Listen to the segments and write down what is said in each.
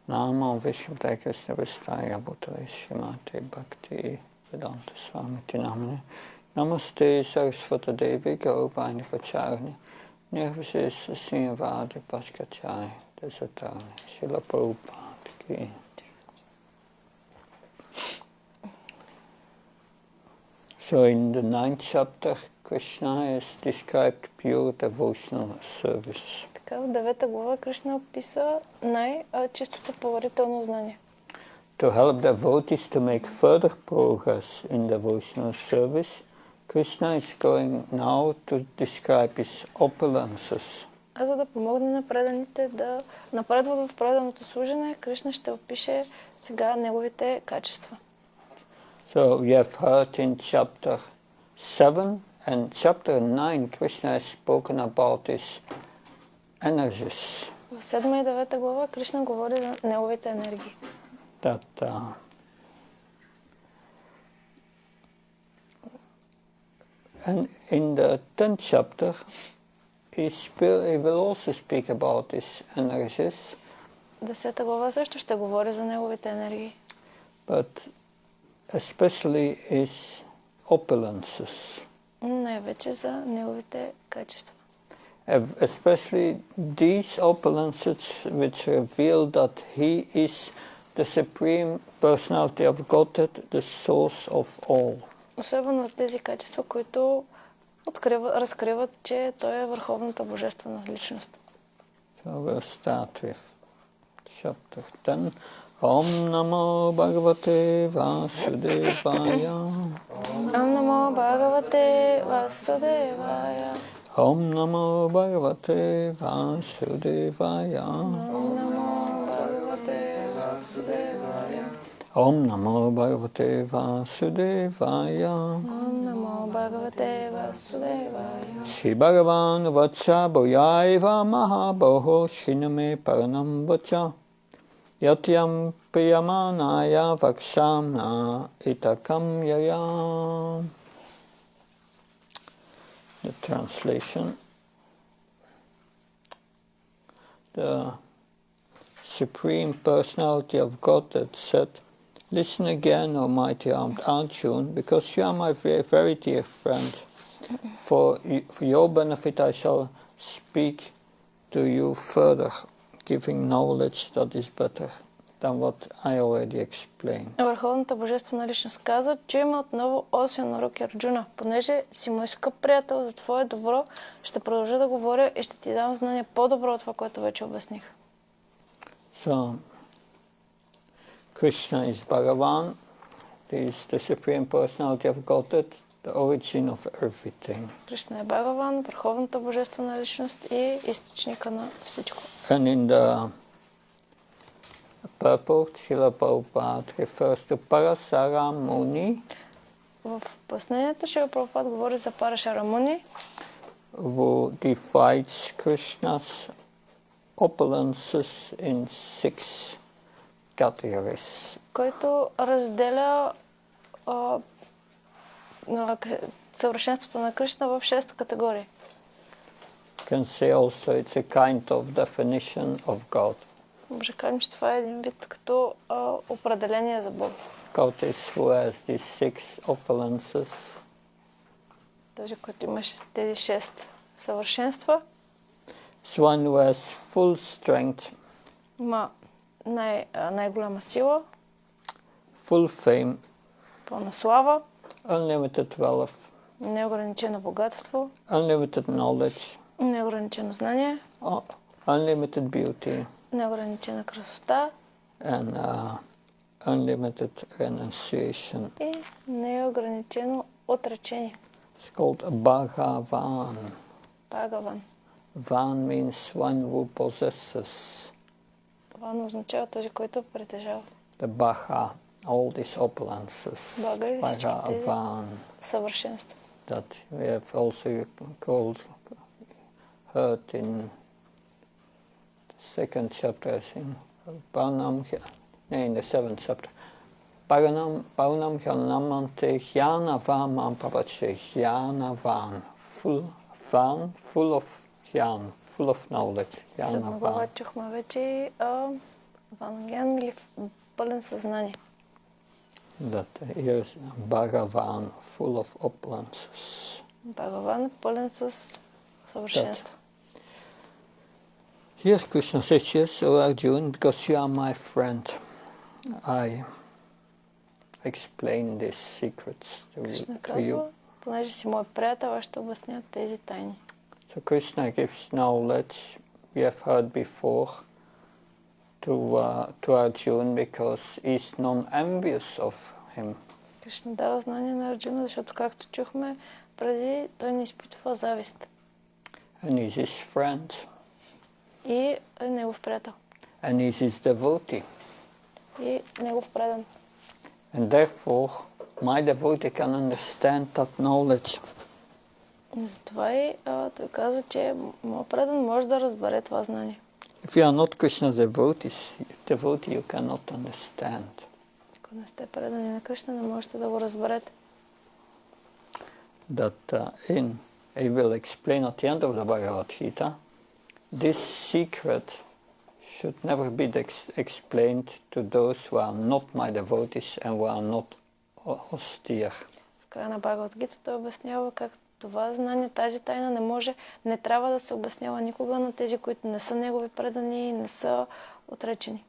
Namo Vishnu Krishna Vistaya Bhutale Shrimate Bhakti Vedanta Swami Tinamane Namaste Saraswata Devi Gaurvani Pacharni Nirvishesha Srinyavadi Paskachai Desatarni Srila Prabhupada Ki. So in the 9th chapter, Krishna is described pure devotional service. Така, в 9 глава Кришна описа най-чистото поверително знание. To help devotees to make further progress in devotional service, Krishna is going now to describe his opulences. А за да помогне на преданите да напредват в преданото служене, Кришна ще опише сега неговите качества. So we have heard in chapter 7 and chapter 9, Krishna has spoken about his energies. В 7 и 9 глава Кришна говори за неговите енергии. That and in the 10th chapter, he will also speak about his energies. 10 глава също ще говори за неговите енергии. But especially his opulences. Най-вече за неговите качества. Especially these opulences which reveal that he is the Supreme Personality of Godhead, the source of all. Особено тези качества, които разкриват, че той е върховната божествена личност. So we'll start with chapter 10. Om Namo Bhagavate Vasudevaya. Om Namo Bhagavate Vasudevaya. Om Namo Bhagavate Vasudevaya. Om Namo Bhagavate Vasudevaya. Om Namo Bhagavate Vasudevaya. Om Namo Bhagavate Vasudevaya. Shri Bhagavan Vacha Bhoyaiva Mahabhoho Shiname Paranam Vacha Yatyam Priyamanaya Vakshamna Itakam Yayam. The translation. The Supreme Personality of Godhead said, "Listen again, O mighty Arjuna, because you are my very dear friend. For your benefit I shall speak to you further, giving knowledge that is better than what I already explained." Върховната божествена личност каза, че има отново осен на руки Арджуна. Понеже си мой скъп приятел, за твое добро ще продължа да говоря и ще ти дам знание по-добро от това, което вече обясних. So, Krishna is Bhagavan, he is the Supreme Personality of Godhead, the origin of everything. Кришна е Бхагаван, върховната божествена личност и източника на всичко. And in the purport, Srila Prabhupada refers to Parasara Muni, В пояснението Шрила Прабхупада говори за Парашара Муни, who divides Krishna's opulences in 6 categories. който разделя съвършенството на Кришна в 6 категории. You can say also it's a kind of definition of God. Може да кажем, че това е един вид като определение за Бог. God is who has these 6 opulences. Този, който имаше тези 6 съвършенства, It's one who has full strength, има най-голяма сила, full fame, пълна слава, unlimited wealth, неограничено богатство, unlimited knowledge, неограничено знание, unlimited beauty, неограничена красота and unlimited renunciation. и неограничено отречение. It's called Bhagavan. Бхагаван. Van means one who possesses. Това не означава този, който притежава. The Bhaga, all these opulences. Бхага и всички тези Bhagavan. съвършенства. That we have also heard in the 2nd chapter, I think, in the 7th chapter. Paranam Hyanamante Hyanavam Papache Hyanavan. Full of Hyan, full of knowledge. Hyanavan. Чухме вече Ванген или пълен съзнание. That here is Bhagavan, full of opulences. Бхагаван е пълен с съвършенство. Here Krishna says, yes, O Arjuna, because you are my friend, I explain these secrets Кришна to you. казва, понеже си мой приятел, аз ще обясня тези тайни. So Krishna gives knowledge we have heard before to Arjuna because he's non-envious of him. Кришна дава знание на Арджуна, защото както чухме преди, той не изпитва завист. And he's his friend. И е негов приятел. And he's his devotee. И негов предан. And therefore, my devotee can understand that knowledge. И затова и той казва, че моят предан може да разбере това знание. If you are not Krishna's devotee, you cannot understand. Ако не сте предани на Кришна, не можете да го разберете. That I will explain at the end of the Bhagavad-gita, this secret should never be explained to those who are not my devotees and who are not austere. В края на Бхагавад-гита той обяснява как това знание, тази тайна не трябва да се обяснява никога на тези, които не са негови предани и не са отречени.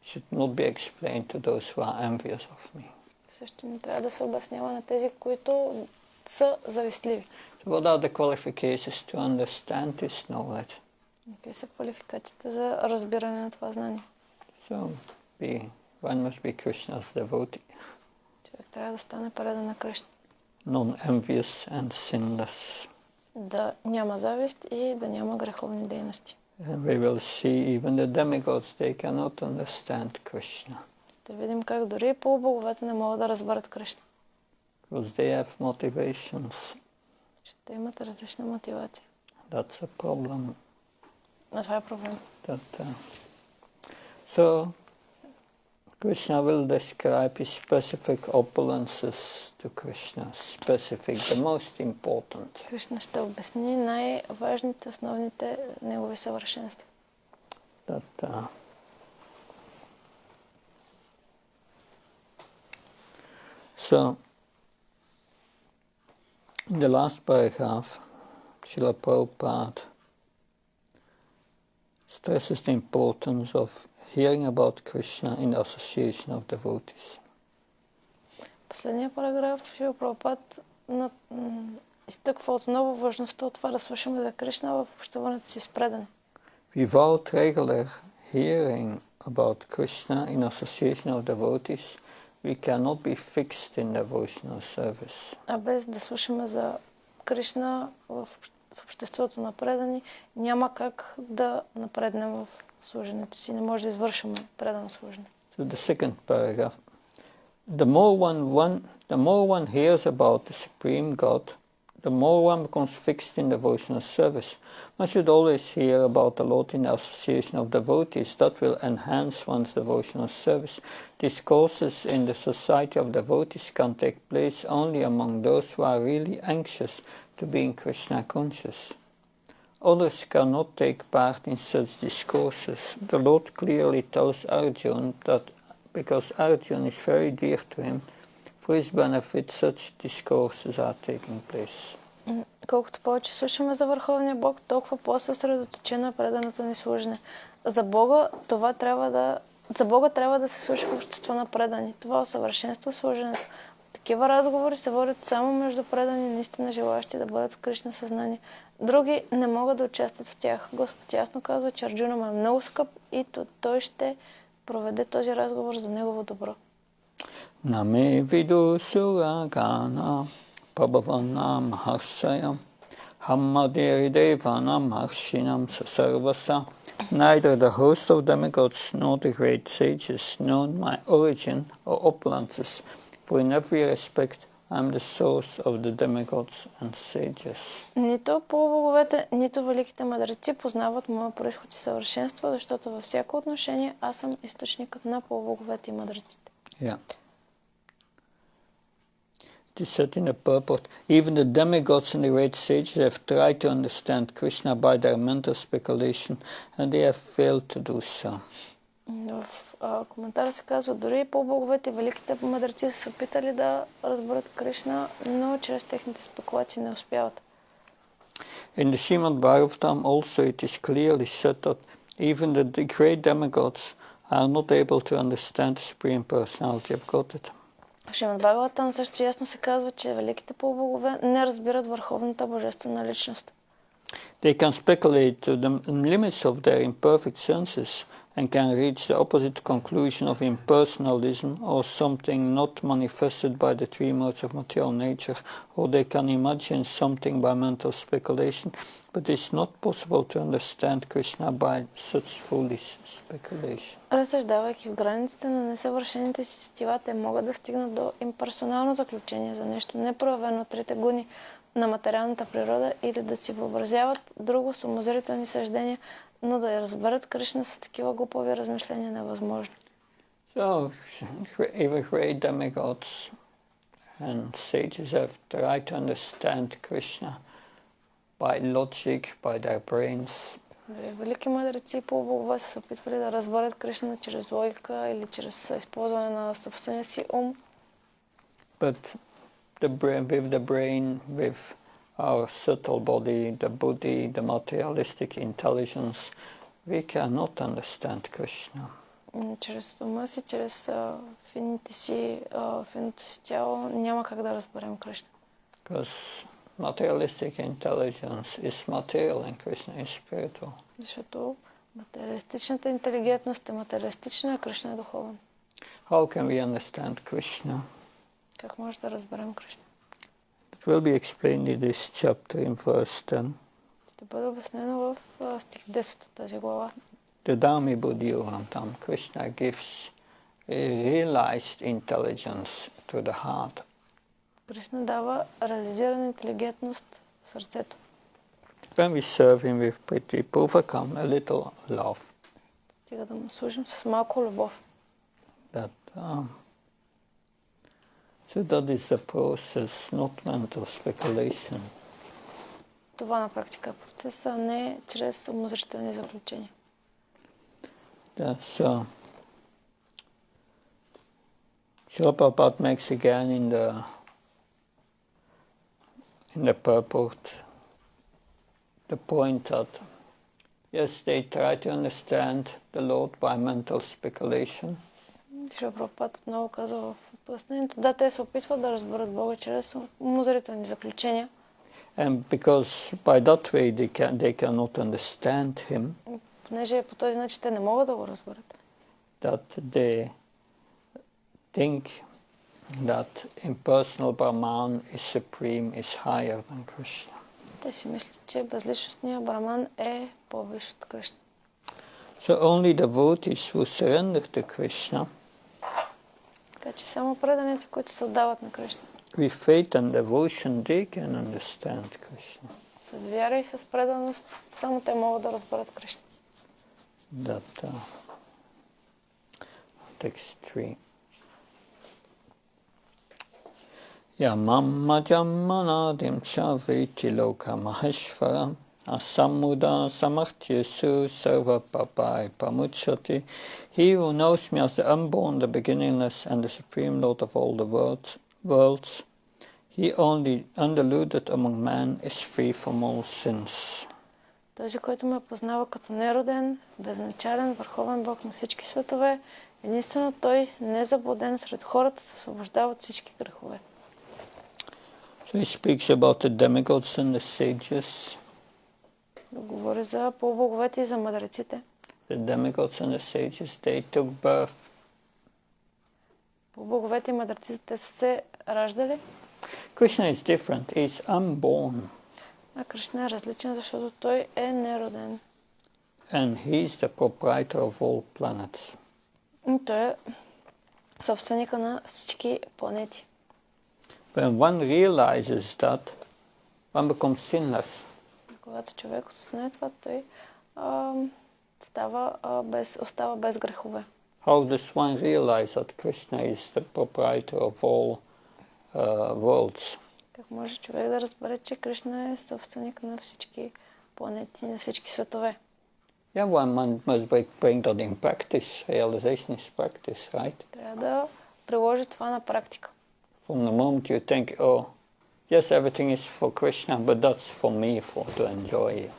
Should not be explained to those who are envious of me. Също не трябва да се обяснява на тези, които са завистливи. So what are the qualifications to understand this knowledge? Какви са квалификациите за разбиране на това знание? So one must be Krishna's devotee. Човек трябва да стане предан на Кришна. Non-envious and sinless. Да няма завист и да няма греховни дейности. And we will see even the demigods, they cannot understand Krishna. Ще видим как дори полубоговете не могат да разберат Кришна. Because they have motivations. Ще имат различна мотивация. That's a problem. А това е проблем. So, Krishna will describe his specific opulences to Krishna, specific, the most important. Кришна ще обясни най-важните, основните негови съвършенства. So, in the last paragraph, Srila Prabhupada stresses the importance of hearing about Krishna in association of devotees. Последния параграф Шрила Прабхупад изтъква отново важността от това да слушаме за Кришна в общуването си с предане. Without regular hearing about Krishna in association of devotees, we cannot be fixed in devotional service. А без да слушаме за Кришна в обществото на предани, няма как да напреднем в служенето си. Не може да извършим предано служене. So the second paragraph. The more one hears about the Supreme God, the more one becomes fixed in devotional service. One should always hear about the Lord in the association of devotees. That will enhance one's devotional service. Discourses in the society of devotees can take place only among those who are really anxious to being Krishna conscious. Others cannot take part in such discourses. The Lord clearly tells Arjuna that because Arjuna is very dear to him, for his benefit such discourses are taking place. Колкото повече слушаме за Върховния Бог, толкова по-съсредоточено е преданото ни служене. За Бога трябва да се слуша в общество на предани. Това усъвършенства служенето. Такива разговори се водят само между предани, наистина желащи да бъдат в Кришна съзнание. Други не могат да участват в тях. Господ ясно казва, че Арджуна му е много скъп и той ще проведе този разговор за негово добро. Наме виду сурагана пабавана махаршая хаммадери девана махаршинам сасарваса. Neither the host of demigods nor the great sages know my origin or opulences, for in every respect I am the source of the demigods and sages. Нито полубоговете, нито великите мъдреци познават моя произход и съвършенство, защото във всяко отношение аз съм източникът на полубоговете и мъдреците. Yeah. It is said in the purport, even the demigods and the great sages have tried to understand Krishna by their mental speculation, and they have failed to do so. В коментара се казва, дори по-боговете, великите мъдреци са се опитали да разберат Кришна, но чрез техните спекулации не успяват. In the Srimad Bhagavatam also it is clearly said that even the great demigods are not able to understand the Supreme Personality of Godhead. В Шримад Бхагаватам също ясно се казва, че великите по-богове не разбират върховната божествена личност. They can speculate to the limits of their imperfect senses and can reach the opposite conclusion of impersonalism or something not manifested by the three modes of material nature, or they can imagine something by mental speculation, but it's not possible to understand Krishna by such foolish speculation. Разсъждавайки в границите на несъвършените си сетива, те могат да стигнат до имперсонално заключение за нещо непроявено от трите гуни на материалната природа или да си въобразяват друго с умозрителни съждения, но да я разберат Кришна с такива глупави размишления невъзможно. So, even great demigods and sages have tried to understand Krishna by logic, by their brains. Велики мъдреци и полубогове са се опитвали да разберат Кришна чрез логика или чрез използване на собствения си ум. But with the brain, with our subtle body, the buddhi, the materialistic intelligence, we cannot understand Krishna. Чрез ума си, чрез финото си тяло няма как да разберем Кришна. Because materialistic intelligence is material and Krishna is spiritual. Защото материалистичната интелигентност е материалистична, а Кришна е духовен. How can we understand Krishna? Как може да разберем Кришна? It will be explained in this chapter in verse 10. Ще бъде обяснено в стих 10 от тази глава. The Dhammi Buddhi-yogamtam, Krishna gives a realized intelligence to the heart. Кришна дава реализирана интелигентност в сърцето. When we serve him with priti puvakam, a little love. Стига да му служим с малко любов. So that is the process, not mental speculation. Това на практика е процеса, не чрез умозрителни заключения. That's Srila Prabhupada makes again in the purport the point that yes, they try to understand the Lord by mental speculation. Шрила Прабхупад отново казва в обяснението, да, те се опитват да разберат Бога чрез умозрителни заключения. And because by that way they cannot understand him. Понеже по този начин те не могат да го разберат. That they think that impersonal Brahman is supreme, is higher than Krishna. Те си мислят, че безличностният Браман е по-висш от Кришна. So only devotees who surrender to Krishna, така че само преданите, които се отдават на Кришна, with faith and devotion, they can understand Krishna. С вяра и с преданост само те могат да разберат Кришна. That text 3. Yamamma jammanadim cha veti loka maheshvaram asammuda samartyesu sarva papai pamuchati. He who knows me as the unborn, the beginningless, and the supreme Lord of all the worlds, he only undiluted among men is free from all sins. Този, който ме познава като нероден, безначален, върховен Бог на всички светове, единствено той, незаблуден сред хората, се освобождава от всички грехове. So he speaks about the demigods and the sages. Говори за полубоговете и за мъдреците. The demigods and the sages, they took birth. Полубоговете и мъдреците, те са се раждали. Krishna is different. He's unborn. А Кришна е различен, защото той е нероден. And he's the proprietor of all planets. И той е собственика на всички планети. When one realizes that, one becomes sinless. Когато човек осъзнае това, той остава без грехове. How does one realize that Krishna is the proprietor of all worlds? Как може човек да разбере, че Кришна е собственик на всички планети, на всички светове? Yeah, one must bring that in practice. Realization is practice, right? Трябва да приложи това на практика. From the moment you think, oh, yes, everything is for Krishna, but that's for me to enjoy.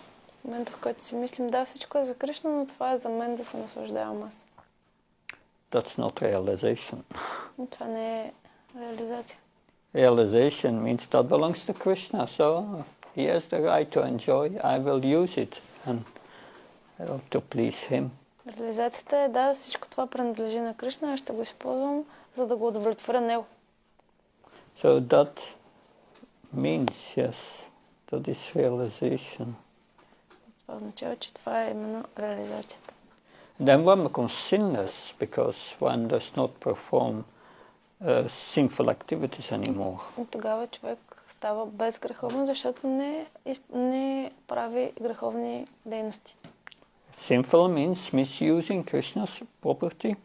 В момента, в който си мислим, да, всичко е за Кришна, но това е за мен да се наслаждавам аз. That's not realization. Но това не е реализация. Realization means that belongs to Krishna, so he has the right to enjoy. I will use it and to please him. Реализацията е, да, всичко това принадлежи на Кришна, аз ще го използвам, за да го удовлетворя него. So that means, yes, that is realization. Това означава, че това е именно реализацията. Then one becomes sinless because one does not perform sinful activities anymore. И тогава човек става безгреховен, защото не прави греховни дейности. Sinful means misusing Krishna's property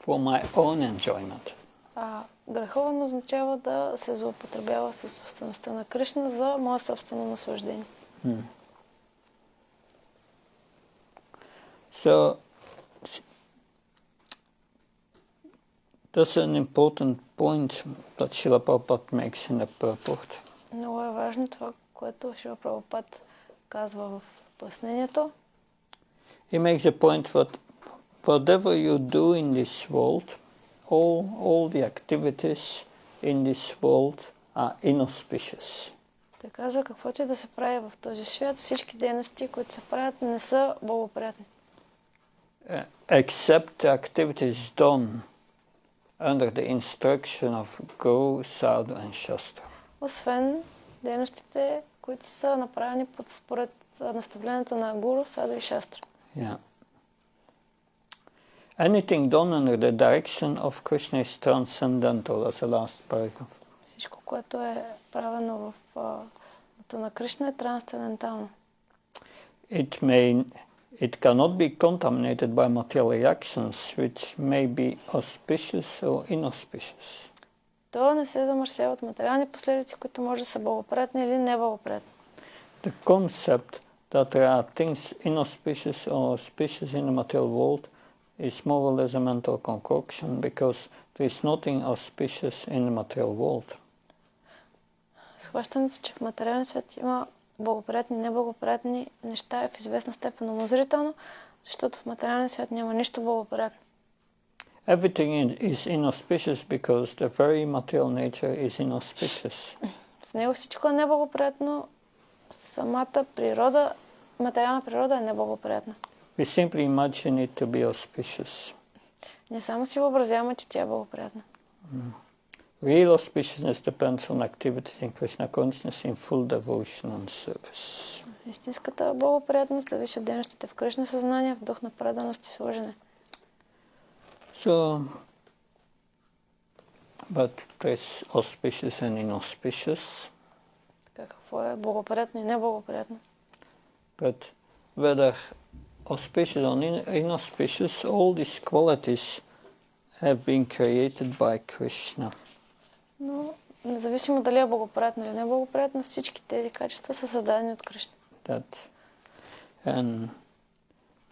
for my own enjoyment. Греховен означава да се злоупотребява със собствеността на Кришна за мое собствено наслаждение. So that's an important point that Srila Prabhupada makes in the purport. Много е важно това, което Шрила Прабхупад казва в пояснението. He makes the point that whatever you do in this world, all the activities in this world are inauspicious. Той казва, каквото и да се прави в този свят, всички дейности, които се правят, не са благоприятни. Except the activities done under the instruction of Guru, Sadhu and Shastra. Освен дейностите, които са направени според наставленията на Гуру, Саду и Шастра. Yeah. Anything done under the direction of Krishna is transcendental. That's the last paragraph. Всичко, което е правено в на Кришна, е трансцендентално. It cannot be contaminated by material reactions, which may be auspicious or inauspicious. То не се замърсява от материални последици, които може да са благоприятни или неблагоприятни. The concept that there are things inauspicious or auspicious in the material world is more or less a mental concoction because there is nothing auspicious in the material world. Схващането, че в материален свят има благоприятни и неблагоприятни неща е в известна степен умозрително, защото в материален свят няма нищо благоприятно. Everything is inauspicious because the very material nature is inauspicious. В него всичко е неблагоприятно, самата природа, материална природа е неблагоприятна. We simply imagine it to be auspicious. Не само си въобразяваме, че тя е благоприятна. Real auspiciousness depends on activities in Krishna consciousness in full devotion and service. Истинската благоприятност зависи от дейностите в Кришна съзнание, в дух на преданост и служене. So, but there's auspicious and inauspicious. Така, какво е благоприятно и неблагоприятно? But whether auspicious or inauspicious, all these qualities have been created by Krishna. Но независимо дали е благоприятно или неблагоприятно, всички тези качества са създадени от Кришна.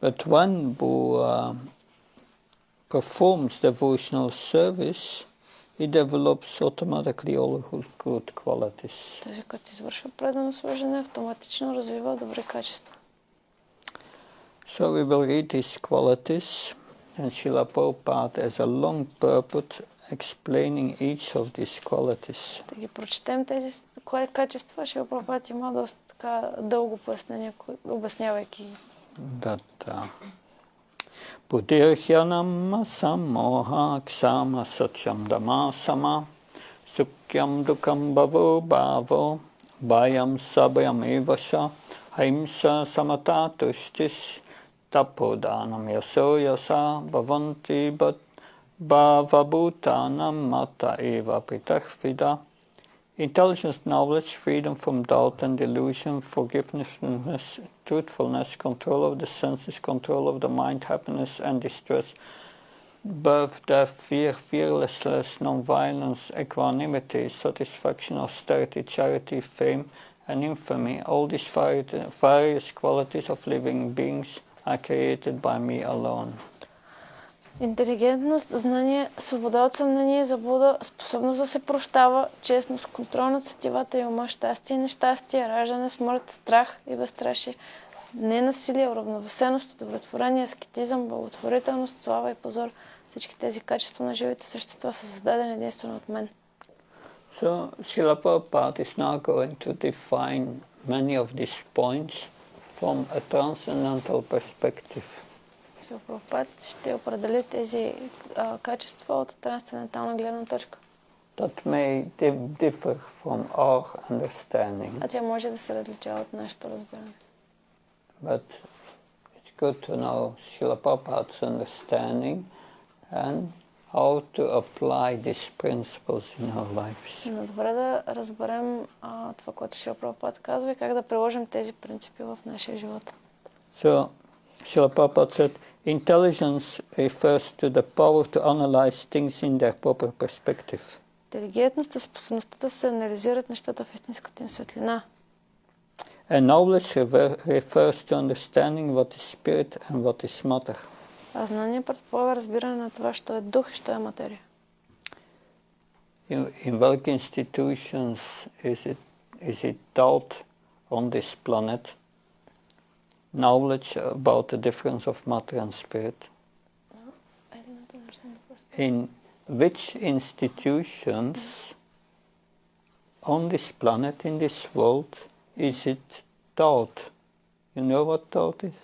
But one who performs devotional service, he develops automatically all good qualities. Този, който извършва предано служене, автоматично развива добри качества. So we will read these qualities, and Srila Prabhupada has a long purport explaining each of these qualities. Да ги прочетем тези качества, Шрила Прабхупада има доста така дълго пояснение, обяснявайки ги. Buddhirhyanam sammoha ksama satyam dhamma sukyam dukam bhavo bhavo bhayam sabhayam evasha haimsa samata tushtis tapodanam yaso yasa bhavanti bhavabhutanam mata eva pritahvida. Intelligence, knowledge, freedom from doubt and delusion, forgiveness, truthfulness, control of the senses, control of the mind, happiness and distress, birth, death, fear, fearlessness, non-violence, equanimity, satisfaction, austerity, charity, fame and infamy. All these various qualities of living beings are created by me alone. Интелигентност, знание, свобода от съмнение и заблуда, способност да се прощава, честност, контрол над сетивата и ума, щастие и нещастие, раждане, смърт, страх и безстрашие, ненасилие, уравновесеност, удовлетворение, аскетизъм, благотворителност, слава и позор. Всички тези качества на живите същества са създадени единствено от мен. So Srila Prabhupada is now going to define many of these points from a transcendental perspective. Шрила Прабхупад ще определи тези качества от трансцендентална гледна точка. That may differ from our understanding. А тя може да се различава от нашето разбиране. But it's good to know Srila Prabhupada's understanding and how to apply these principles in our lives. Но добре да разберем това, което Шрила Прабхупад казва и как да приложим тези принципи в нашия живот. So Srila Prabhupada said, intelligence refers to the power to analyze things in their proper perspective. Интелигентност е способността да се анализират нещата в истинската им светлина. And knowledge refers to understanding what is spirit and what is matter. А знание предполага разбиране на това, що е дух и що е материя. In what institutions is it taught on this planet knowledge about the difference of matter and spirit? No, I didn't understand the first. In which institutions on this planet, in this world, is it taught? You know what taught is?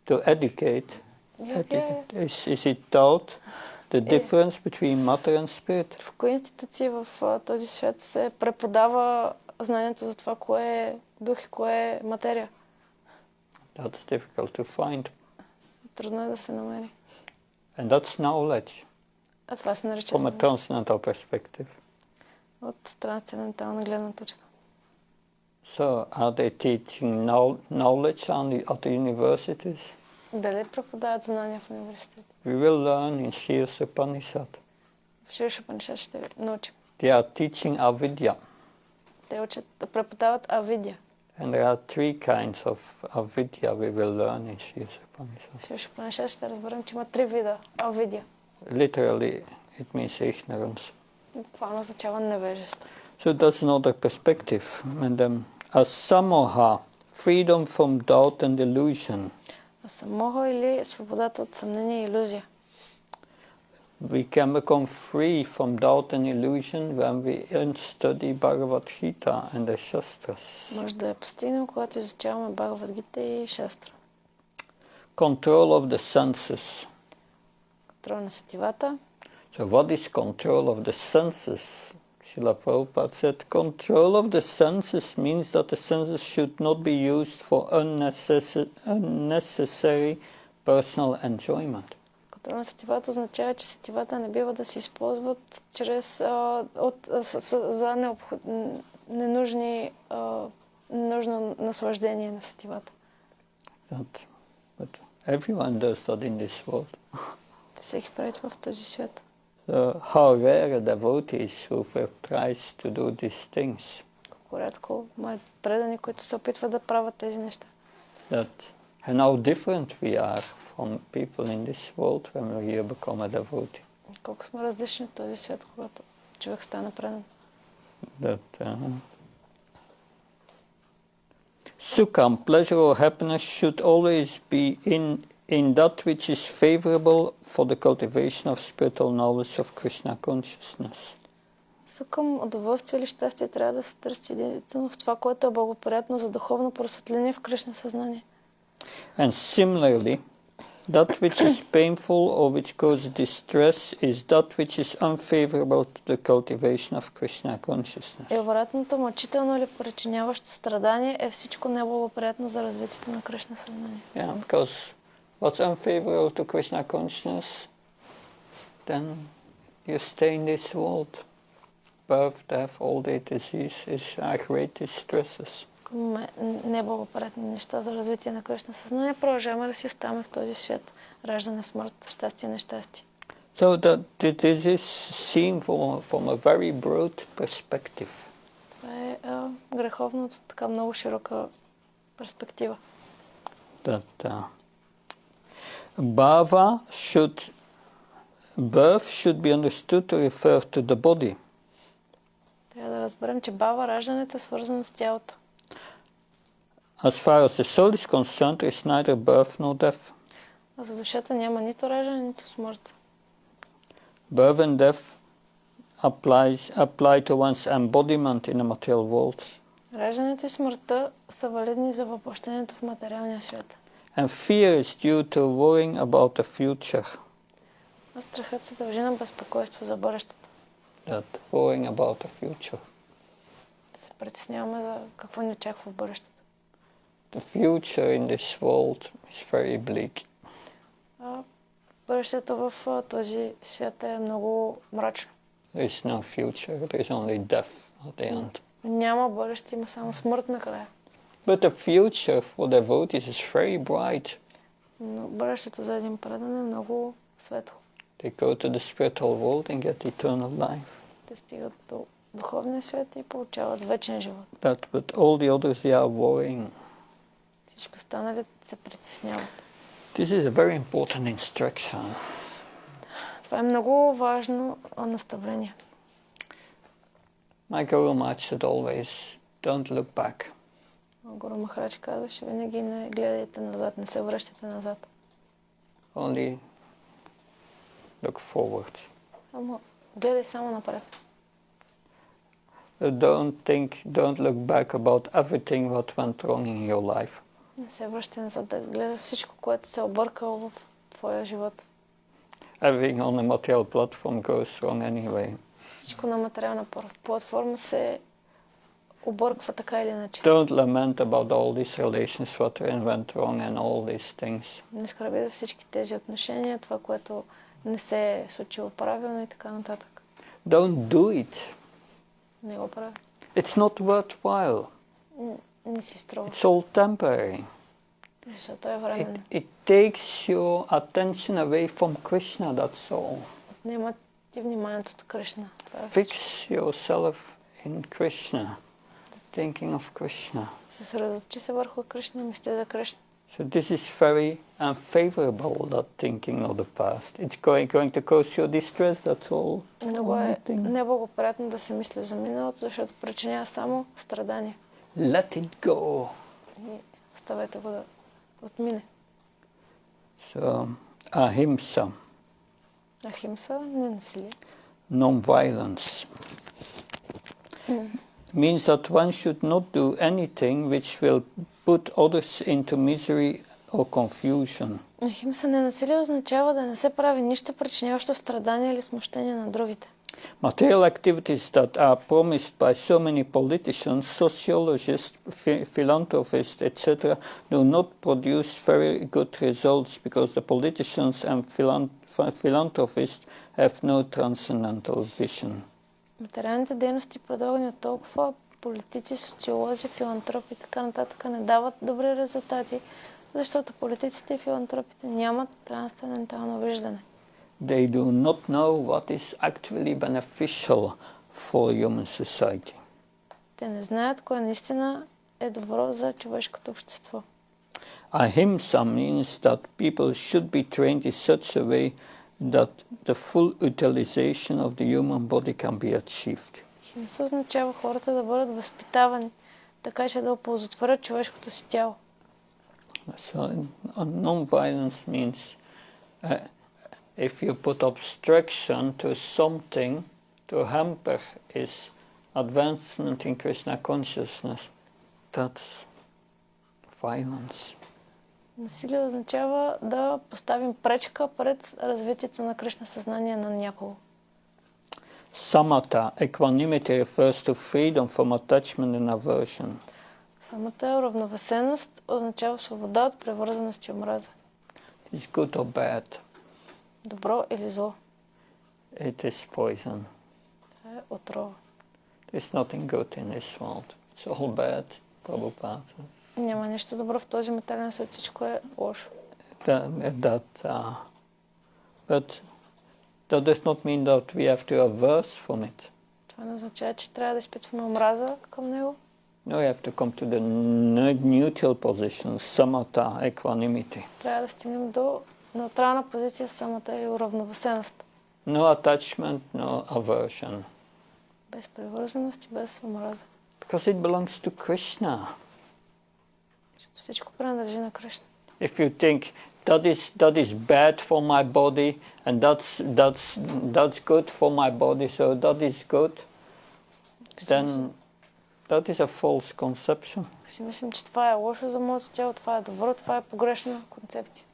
To educate. Is it taught the difference between matter and spirit? В кои институции в този свят се преподава знанието за това, кое е дух и кое е материя? That's difficult to find. Трудно е да се намери. And that's knowledge. А това се нарича From a transcendental perspective. от трансцендентална гледна точка. So, are they teaching knowledge at the universities? Дали преподават знания в университет? We will learn in Shirsa Upanishad. В Ширша Упанишад ще научим. They are teaching avidya. Те учат да преподават авидя. And there are three kinds of avidya we will learn in Shirsa Upanishad. В Ширша Упанишад ще разберем, че има три вида авидя. Literally, it means ignorance. Буквално означава невежество. So that's another perspective. And asamoha, freedom from doubt and delusion. Самоха или свободата от съмнение и илюзия. We can become free from doubt and illusion when we study Bhagavad-gita and the shastras. Може да я постигнем, когато изучаваме Бхагавад-гита и шастра. Control of the senses. Контрол на сетивата. So what is control of the senses? Srila Prabhupada said, control of the senses means that the senses should not be used for unnecessary personal enjoyment. Контрол на сетивата означава, че сетивата не бива да се използват за ненужно наслаждение на сетивата. But everyone does that in this world. Всеки прави това в този свят. How rare a devotees who tries to do these things. Колко рядко моят предани, които се опитват да правят тези неща. And how different we are from people in this world when we become a devotee. Колко сме различни от този свят, когато човек стане предан. Sukham, pleasure or happiness should always be in that which is favorable for the cultivation of spiritual knowledge of Krishna consciousness. Сукам, удоволствие или щастие трябва да се търси единствено в това, което е благоприятно за духовно просветление в Кришна съзнание. And similarly, that which is painful or which causes distress is that which is unfavorable to the cultivation of Krishna consciousness. И обратното, мъчително или причиняващо страдание е всичко неблагоприятно за развитието на Кришна съзнание. Yeah, because what's unfavorable to Krishna consciousness, then you stay in this world. Birth, death, old age, disease are great distresses. Неблагоприятни неща за развитие на Кришна съзнание, продължаваме да си оставаме в този свят. Раждане, смърт, щастие, нещастие. So that this is seen from a very broad perspective. Това е греховно от така много широка перспектива. that birth should be understood to refer to the body. Трябва да разберем, че бава раждането е свързано с тялото. As far as the soul is concerned, there is neither birth nor death. А за душата няма нито раждане, нито смърт. Birth and death apply to one's embodiment in the material world. Раждането и смъртта са валидни за въплъщението в материалния свят. And fear is due to worrying about the future. А страхът се дължи на безпокойство за бъдещето. That worrying about the future. Да се притесняваме за какво ни очаква в бъдещето. The future in this world is very bleak. Бъдещето в този свят е много мрачно. There is no future, there is only death at the end. Няма бъдеще, има само смърт накрая. But the future for the devotees is very bright. Но бъдещето за един предан е много светло. They go to the spiritual world and get eternal life. Те стигат до духовния свят и получават вечен живот. But all the others, they are worrying. Всички останали се притесняват. This is a very important instruction. Това е много важно наставление. My Guru Maharaj said always, don't look back. Гуру Махарадж казваше, винаги не гледайте назад, не се връщайте назад. Only look forward. Гледай само напред. Don't look back about everything what went wrong in your life. Не се връщай назад да гледаш всичко, което се объркало в твоя живот. Everything on the material platform goes wrong anyway. Всичко на материална платформа се обърква така или иначе. Don't lament about all these relations, what went wrong and all these things. Не скърби за всички тези отношения, това, което не се е случило правилно и така нататък. Don't do it. Не го прави. It's not worthwhile. Не си струва. It's all temporary. Защото е временно. It takes your attention away from Krishna, that's all. Отнема ти вниманието от Кришна. Fix yourself in Krishna, thinking of Krishna. Съсредоточи се върху Кришна, мисли за Кришна. So this is very unfavorable, that thinking of the past. It's going to cause you distress, that's all. Много е неблагоприятно да се мисли за миналото, защото причинява само страдания. Let it go. И оставете го да отмине. So, ahimsa. Ахимса, ненасилие. Non-violence. Means that one should not do anything which will put others into misery or confusion. Ахимса, ненасилие означава да не се прави нищо причиняващо страдание или смущение на другите. Material activities that are promised by so many politicians, sociologists, philanthropists, etc. do not produce very good results because the politicians and philanthropists have no transcendental vision. Материалните дейности, предлагани от толкова политици, социолози, филантропи и така нататък, не дават добри резултати, защото политиците и филантропите нямат трансцендентално виждане. They do not know what is actually beneficial for human society. Те не знаят кое наистина е добро за човешкото общество. Ahimsa means that people should be trained in such a way that the full utilization of the human body can be achieved. Ахимса означава хората да бъдат възпитавани, така че да оползотворят човешкото си тяло. So non-violence means if you put obstruction to something to hamper its advancement in Krishna consciousness, that's violence. Насилие означава да поставим пречка пред развитието на Кришна съзнание на някого. Samatha, equanimity, refers to freedom from attachment and aversion. Самата уравновесеност означава свобода от привързаност и омраза. It's good or bad. Добро или зло. It is poison. Това е отрова. There's nothing good in this world. It's all bad, Prabhupada. Няма нищо добро в този материален свет, всичко е лошо. But that does not mean that we have to averse from it. Това не означава, че трябва да изпитваме омраза към него. Now you have to come to the neutral position, samatha, equanimity. Трябва да стигнем до неутрална позиция, самата или уравновесеност. No attachment, no aversion. Без привързаност и без омраза. Because it belongs to Krishna. Защото всичко принадлежи на Кришна. If you think that is bad for my body and that's good for my body, so that is good, then that is a false conception. Си мислим, че това е лошо за моето тяло, това е добро, това е погрешна концепция.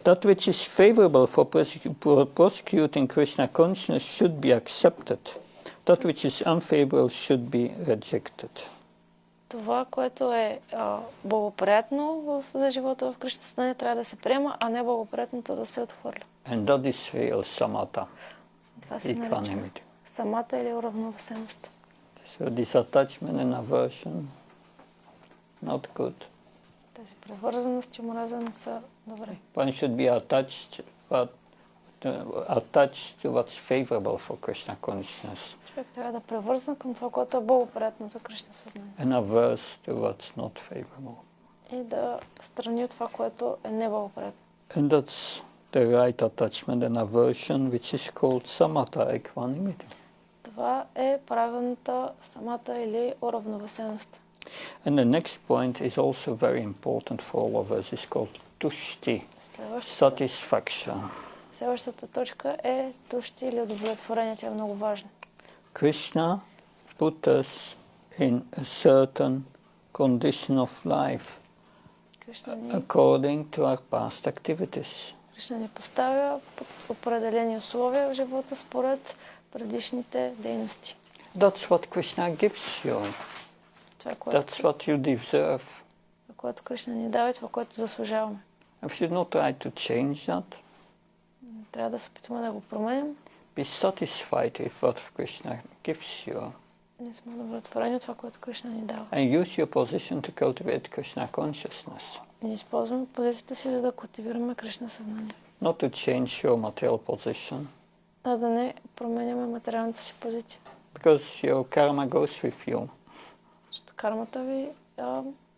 That which is favorable for prosecuting Krishna consciousness should be accepted. That which is unfavorable should be rejected. Това, което е благоприятно за живота в Кришна съзнание, трябва да се приема, а не благоприятното да се отхвърля. And that is real samatha. Това се нарича самата или уравновесеност. So disattachment and aversion, not good. Тези привързаност и омраза не са добре. One should be attached to what's favorable for Krishna consciousness. Човек трябва да е привързан към това, което е благоприятно за Кришна съзнание. And averse to what's not favorable. И да страни от това, което е неблагоприятно. And that's the right attachment and aversion, which is called samatha, equanimity. Това е правилната самата или уравновесеност. And the next point is also very important for all of us. It's called tushti, satisfaction. Следващата точка е тушти или удовлетворение. Тя е много важна. Krishna put us in a certain condition of life according to our past activities. Кришна ни поставя под определени условия в живота според предишните дейности. That's what Krishna gives you. That's what you deserve. Това, което Кришна ни дава, това, което заслужаваме. We should not try to change that. Трябва да се опитваме да го променим. Be satisfied with what Krishna gives you. Ние сме удовлетворени от това, което Кришна ни дава. And use your position to cultivate Krishna consciousness. Ние използваме позицията си, за да култивираме Кришна съзнание. Not to change your material position. А да не променяме материалната си позиция. Because your karma goes with you. Защото кармата ви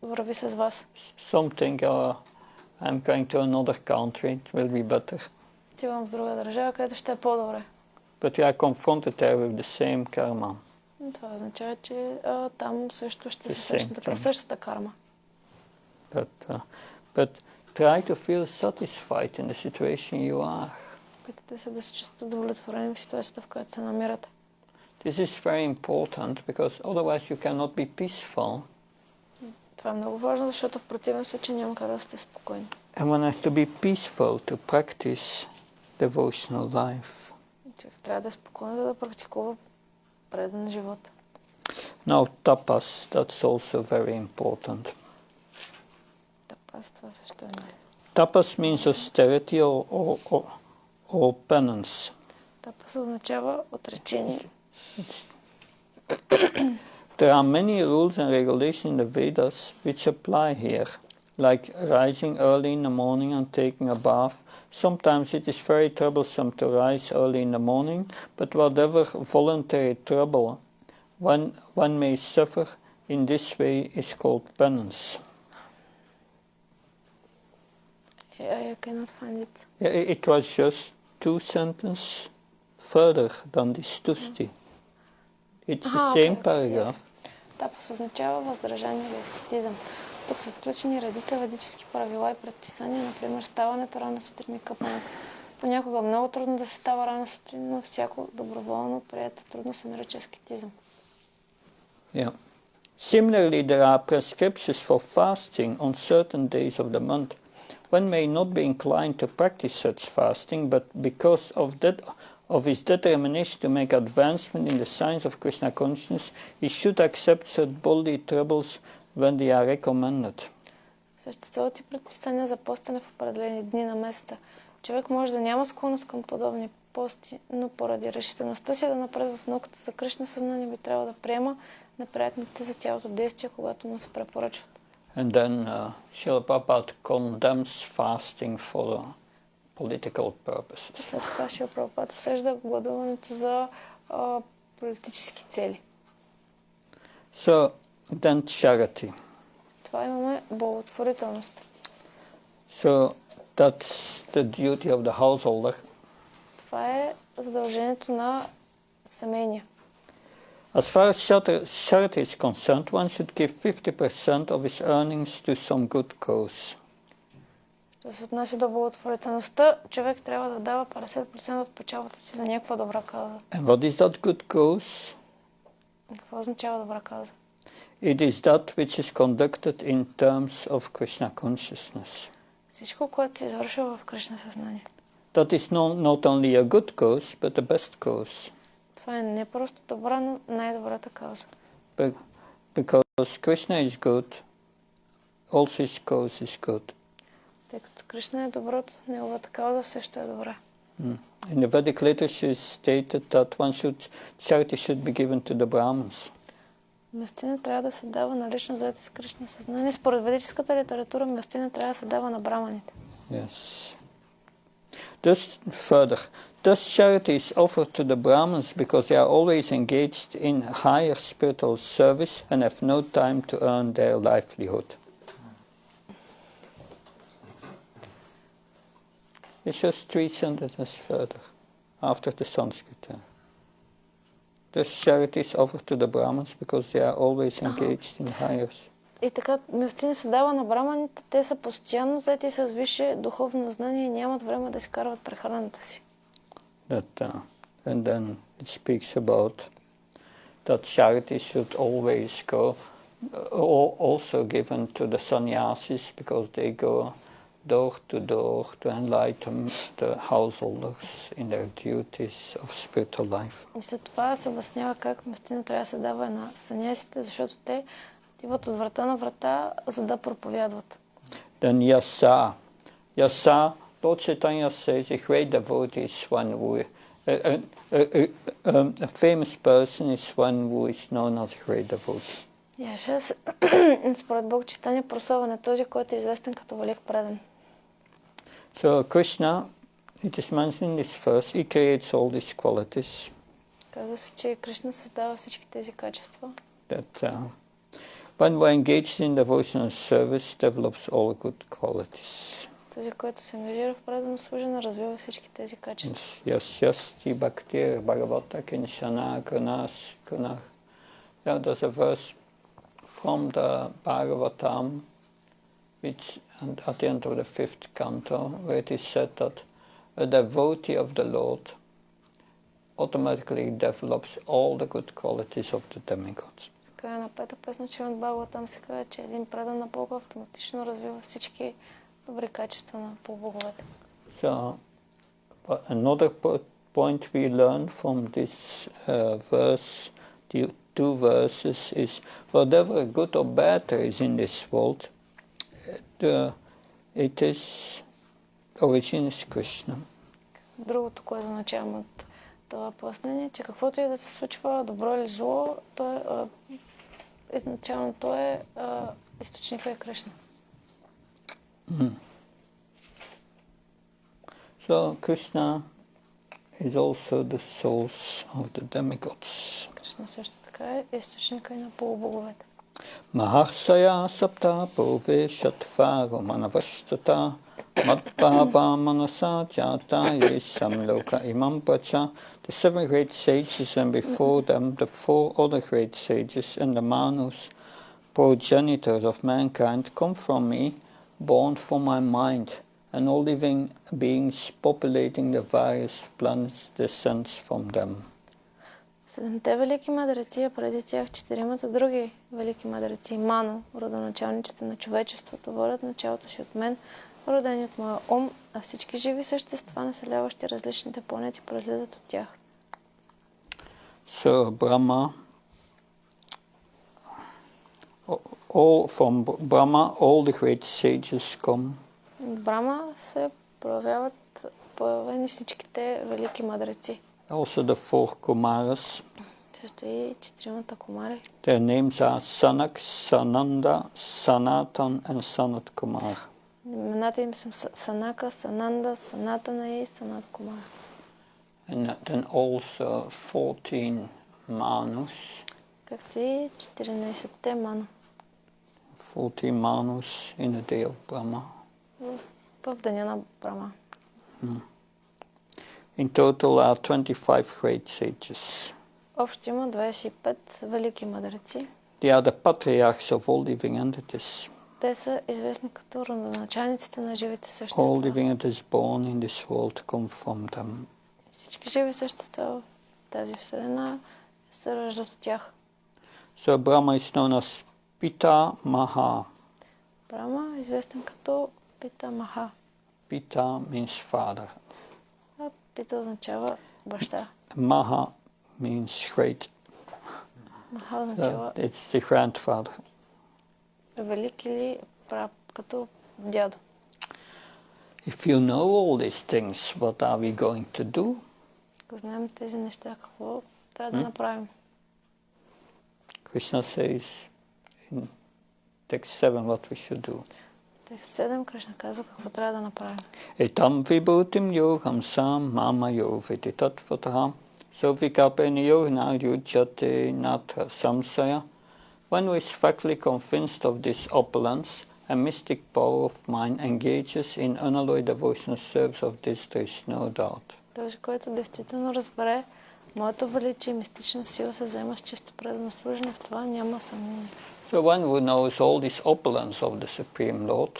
върви с вас. Something, I'm going to another country, it will be better. Отивам в друга държава, където ще е по-добре. But you are confronted there with the same karma. Това означава, че там също ще се срещнете същата карма. But try to feel satisfied in the situation you are. Питате се да се чувствате удовлетворени в ситуацията, в която се намирате. This is very important because otherwise you cannot be peaceful. Това е много важно, защото в противен случай няма как да сте спокойни. And one has to be peaceful to practice devotional life. Човек трябва да е спокоен, за да практикува предан живот. Now tapas, that's also very important. Тапас, това също е много. Tapas means austerity or penance. Тапас означава отречение. There are many rules and regulations in the Vedas which apply here, like rising early in the morning and taking a bath. Sometimes it is very troublesome to rise early in the morning, but whatever voluntary trouble one may suffer in this way is called penance. I cannot find it. It was just 2 sentences further than this tushti. It's the same paragraph. Тапас означава въздържание или аскетизъм. Тук са включени редица ведически правила и предписания, например ставането рано сутрин и къпането. Понякога много трудно да се става рано сутрин, но всяко доброволно приета трудно се нарича аскетизъм. Yeah. Similarly, there are prescriptions for fasting on certain days of the month. One may not be inclined to practice such fasting, but because of his determination to make advancement in the science of Krishna consciousness, he should accept such bodily troubles when they are recommended. Съществуват и предписания за постене в определени дни на месеца. Човек може да няма склонност към подобни пости, но поради решителността си да напредва в науката за Кришна съзнание би трябвало да приема неприятните за тялото действия, когато му се препоръчват. And then Srila Prabhupada condemns fasting for political purposes. След това Шрила Прабхупада осъжда гладуването за политически цели. So, then charity. Това имаме благотворителност. So, that's the duty of the householder. Това е задължението на семейния. As far as charity is concerned, one should give 50% of his earnings to some good cause. Що се отнася до благотворителността, човек трябва да дава 50% от печалбата си за някаква добра кауза. And what is that good cause? Какво означава добра кауза? It is that which is conducted in terms of Krishna consciousness. Всичко, което се извършва в Кришна съзнание. That is not only a good cause, but the best cause. Това е не просто добра, но най-добрата кауза. Because Krishna is good, also his cause is good. Тъй като Кришна е доброто, неговата кауза също е добра. In the Vedic literature is stated that charity should be given to the Brahmins. Милостиня трябва да се дава на лично заети с Кришна съзнание. Според ведическата литература, милостиня трябва да се дава на браманите. Yes. Thus charity is offered to the Brahmins because they are always engaged in higher spiritual service and have no time to earn their livelihood. It's just 3 sentences further, after the Sanskrit. Thus charity is offered to the Brahmins because they are always engaged in higher. И така, милостиня се дава на браманите, те са постоянно заети с висше духовно знание и нямат време да си карват прехраната си. And then it speaks about that charity should always go, also given to the sannyasis because they go door to door to enlighten the householders in their duties of spiritual life. И след това се обяснява как милостиня трябва да се дава на санясите, защото те отиват от врата на врата, за да проповядват. Then Yasa, Lord Chaitanya says a great devotee is one who, a famous person is one who is known as a great devotee. Яшас, според Бог Чайтания, прославен е този, който е известен като велик предан. So Krishna, it is mentioned in this verse, he creates all these qualities. Казва се, че Кришна създава всички тези качества. That when we're engaged in devotional service, develops all good qualities. Този, който се ангажира в предано служене, развива всички тези качества. Yasti Bhakti Bhagavata Kinshana Gunas. Yeah, there's a verse from the Bhagavatam, which at the end of the 5th canto, where it is said that a devotee of the Lord automatically develops all the good qualities of the demigods. В края на пета песна, че от Бхагаватам се казва, че един предан на Бога автоматично развива всички добри качества на полубоговете. So, another point we learn from this verse, the 2 verses, is whatever good or bad there is in this world, it is origin is Krishna. Другото, което научавам от това пояснение, че каквото и да се случва, добро или зло, изначално то е източника е Кришна. So Krishna is also the source of the demigods. Кришна също така е източника и на полубоговете. Maharsaya sapta bhove shatvago manavashtata madbhava manasa jata yesam loka imam pracha. The 7 great sages and before them the 4 other great sages and the manus, progenitors of mankind, come from me, born from my mind, and all living beings populating the various planets descends from them. 7-те велики мъдреци, а преди тях 4-мата други велики мъдреци, Ману, родоначалниците на човечеството, водят началото си от мен, родени от моя ум, а всички живи същества, населяващи различните планети, произлизат от тях. So Brahma, from Brahma, all the great sages come. Брама се появени всичките велики мъдреци. Also the 4 Kumaras. Също и 4-мата кумари. Their names are Sanak, Sananda, Sanatan and Sanat Kumar. Имената им са Санака, Сананда, Санатана и Санат Кумар. And then also 14 Manus. както и 14-те мана 40 manus in a day of Brahma. в деня на Брама. In total are 25 great sages. Общо има 25 велики мъдреци. They are the patriarchs of all living entities. Те са известни като родоначалниците на живите All същества. living entities born in this world come from them. Всички живи същества в тази вселена се раждат от тях. So Brahma is known as Pita Maha. Брама е известен като Пита Маха. Pita means father. А Пита означава баща. Maha means great. Маха означава It's the grandfather. велик или като дядо. If you know all these things, what are we going to do? Ако знаем тези неща, какво трябва да направим? Krishna says in text 7 what we should do. Текст 7 Кришна казва какво трябва да направим. Etam vibhutim yogam sam mama yoviti tatvatah sovikapeni yogna yujyate natra samsaya. One who is factly convinced of this opulence and mystic power of mind engages in unalloyed devotional service of this, there is no doubt. Този, който действително разбере моето величие и мистична сила, се заема с чисто предано служене, в това няма съмнение. So one who knows all this opulence of the Supreme Lord,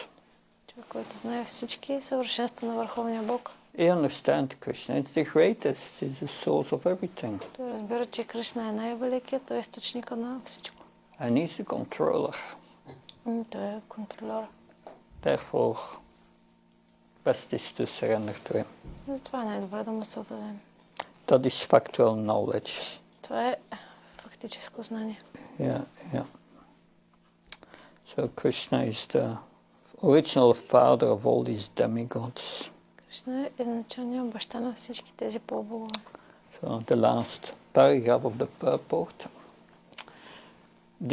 Човек, който знае всички съвършенства на Върховния Бог, he understands Krishna. It's the greatest, it's the source of everything. той разбира, че Кришна е най-великият, той е източника на всичко. And he's the controller. Той е контролер. Therefore, best is to surrender to him. Затова е най-добре да му се отдадем. That is factual knowledge. Това е фактическо знание. Yeah. So Krishna is the original father of all these demigods. Кришна е изначалният баща на всички тези полубогове. So the last paragraph of the purport.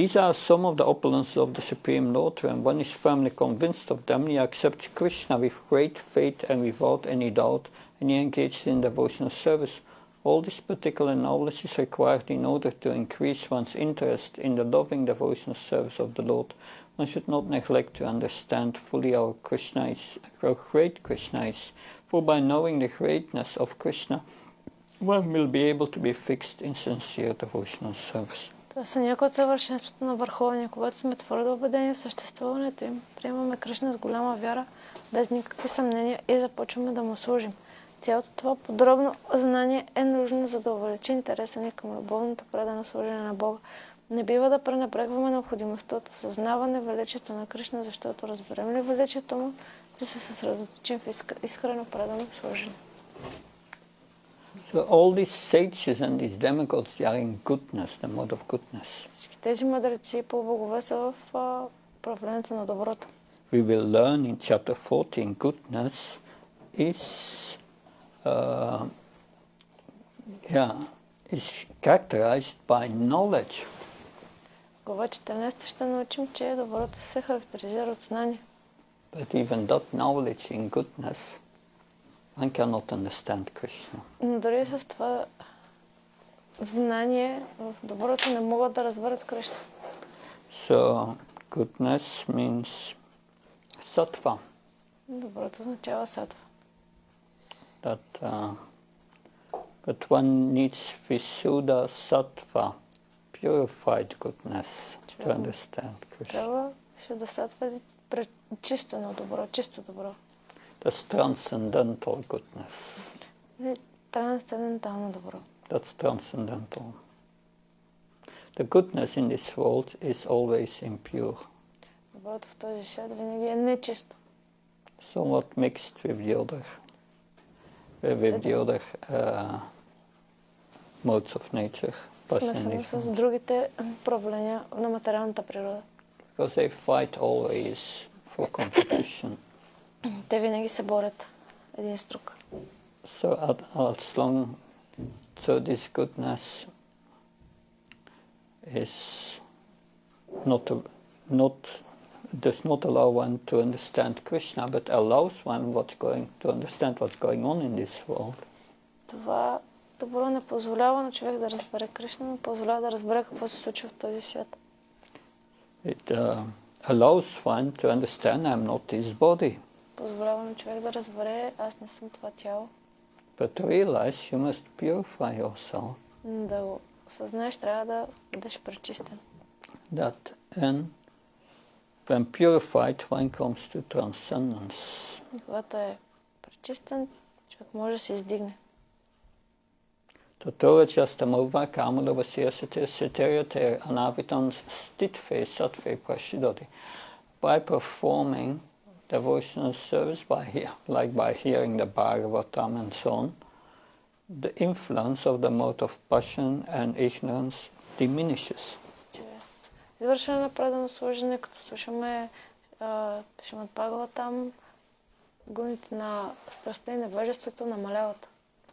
These are some of the opulences of the Supreme Lord. When one is firmly convinced of them, he accepts Krishna with great faith and without any doubt, and he engages in devotional service. All this particular knowledge is required in order to increase one's interest in the loving devotional service of the Lord. One should not neglect to understand fully how great Krishna is, for by knowing the greatness of Krishna, one will be able to be fixed in sincere devotional service. Това са някои от съвършенствата на Върховния. Когато сме твърдо убедени в съществуването им, приемаме Кришна с голяма вяра, без никакви съмнения и започваме да му служим. Цялото това подробно знание е нужно, за да увеличи интереса ни към любовното предано служение на Бога. Не бива да пренебрегваме необходимостта от осъзнаване величието на Кришна, защото разберем ли величието му, ще се съсредоточим в искрено предано служение. So all these sages and these demigods, they are in goodness, the mode of goodness. Всички тези мъдреци и полубогове са в управлението на доброто. We will learn in chapter 14, goodness is characterized by knowledge. Глава 14 ще научим, че доброто се характеризира от знание. But even that knowledge in goodness, one cannot understand Krishna. Но дори с това знание в доброто не могат да разберат Кришна. So goodness means sattva. Доброто означава сатва. But one needs Visuddha sattva, purified goodness, to understand Krishna. Трябва да сатва чисто на добро, чисто добро. That's transcendental goodness. Трансцендентално добро. That's transcendental. The goodness in this world is always impure. Доброто в този свят винаги е нечисто. Somewhat mixed with the other modes of nature. Смесено с другите проявления на материалната природа. Because they fight always for competition. Те винаги се борят един с друг. So this goodness is does not allow one to understand Krishna, but allows one to understand what's going on in this world. Това добро не позволява на човек да разбере Кришна, но позволява да разбере какво се случва в този свят. It allows one to understand I'm not this body. Позволява на човек да разбере, аз не съм това тяло. But to realize you must purify yourself. Да го съзнаеш, трябва да бъдеш пречистен. That and when purified, one comes to transcendence. И когато е пречистен, човек може да се издигне. Tatora chastamova kamalava siteriate anavitam stitve satve prashidoti. By performing devotional service, by hearing the Bhagavatam and so on, the influence of the mode of passion and ignorance diminishes. Чрез извършване на предано служене, като слушаме Шримад Бхагаватам, гуните на страстта и невежеството намаляват.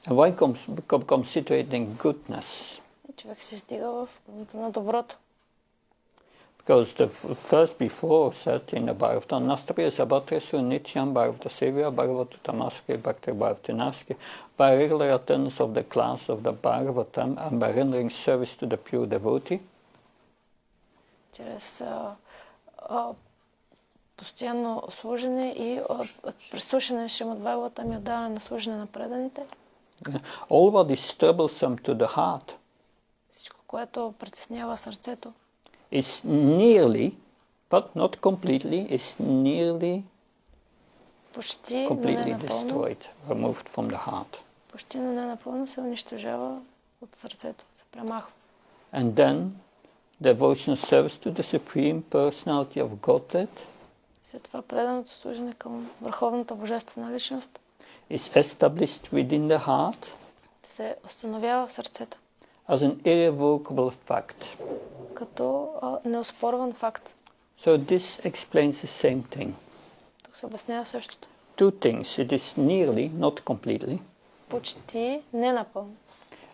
And one becomes situated in goodness. И човек се стига в гуните на доброто. Because the first before said in the Bhagavatam, Nastapriya Sabatresu Nityam Bhagavata Sevya Bhagavata Tamaske Bhakti Bhavtinaske, by regular attendance of the class of the Bhagavatam and by rendering service to the pure devotee. Чрез постоянно служене и прислушане на Шримад Бхагаватам и отдаване на служене на преданите. All what is troublesome to the heart Всичко, което притеснява сърцето, is nearly, but not completely, is nearly почти, но не completely напълно, destroyed, removed from the heart. почти, но не напълно се унищожава от сърцето, се премахва. And then devotional service to the Supreme Personality of Godhead След това преданото служене към Върховната Божествена Личност is established within the heart се установява в сърцето as an irrevocable fact. като неоспорван факт. So this explains the same thing. Тук се обяснява същото. Two things. It is nearly, not completely, Почти, не напълно.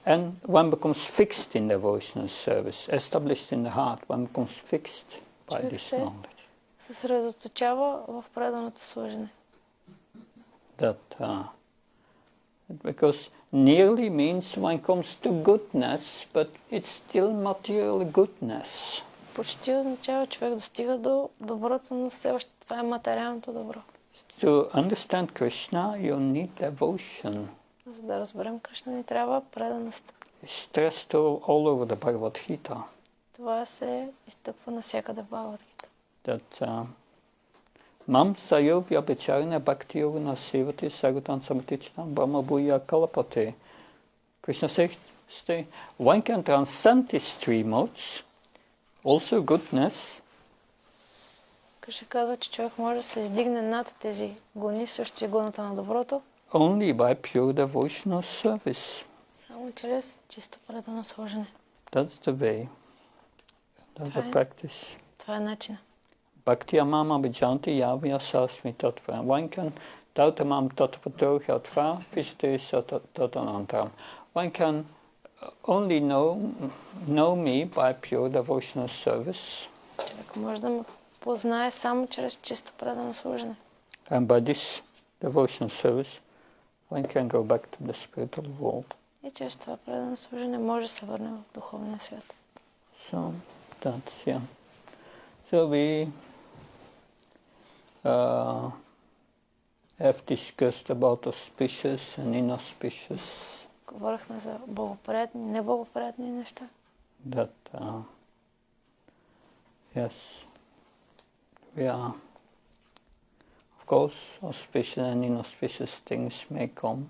and one becomes fixed in devotional service, established in the heart. One becomes fixed by Човек this се knowledge. съсредоточава в преданото служене. Because nearly means one comes to goodness, but it's still material goodness. Почти означава човек достига до доброто, но все още това е материалното добро. To understand Krishna, you need devotion. За да разберем Кришна, ни трябва преданост. It's stressed all over the Bhagavad-gita. Това се изтъква навсякъде в Бхагавад-гита. That Mam sayovya bicharina bhakti yogana sevati sagutan samatichana brahma bhuya kalapate. Krishna says, one can transcend these three modes, also goodness. Кришна казва, че човек може да се издигне над тези гуни, също и гуната на доброто, Only by pure devotional service. само чрез чисто предано служене. That's the way. That's the practice. Това е начинът. Bhakti amama bhijanti yavya sasmi tattva. One can tautamam tattva torhatva vishate tatanantaram. One can only know me by pure devotional service. Човек може да ме познае само чрез чисто предано служене. And by this devotional service, one can go back to the spiritual world. И чрез това предано служене може да се върне в духовния свят. So that's yeah. So we have discussed about auspicious and inauspicious. Говорихме за благоприятни и неблагоприятни неща. That yes, we are. Of course, auspicious and inauspicious things may come.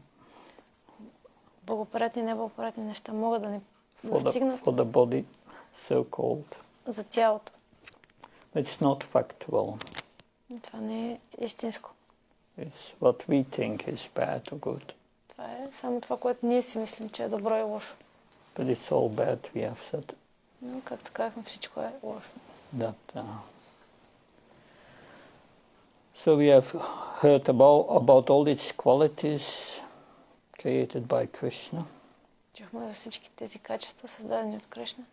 Благоприятни и неблагоприятни неща могат да ни for достигнат the body, so called. за тялото. It's not factual. Това не е истинско. It's what we think is bad or good. Това е само това, което ние си мислим, че е добро и лошо. But it's all bad, we have said. Но, както казахме, всичко е лошо. That, so we have heard about all its qualities created by Krishna. Чухме за всички тези качества, създадени от Кришна.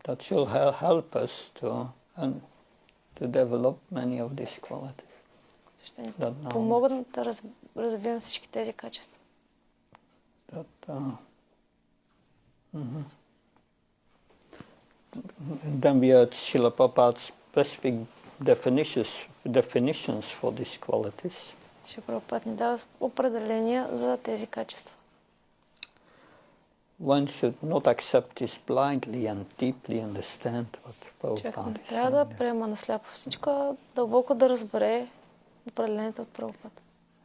That should help us to develop many of these qualities. Ще ни помогнат да развием всички тези качества. That Then we heard Srila Prabhupada's specific definitions for these qualities. Шри Прабхупад ни дава определения за тези качества. One should not accept this blindly and deeply understand what Човек Prabhupada не is трябва saying. да приема насляпо всичко, а дълбоко да разбере определението от Прабхупад.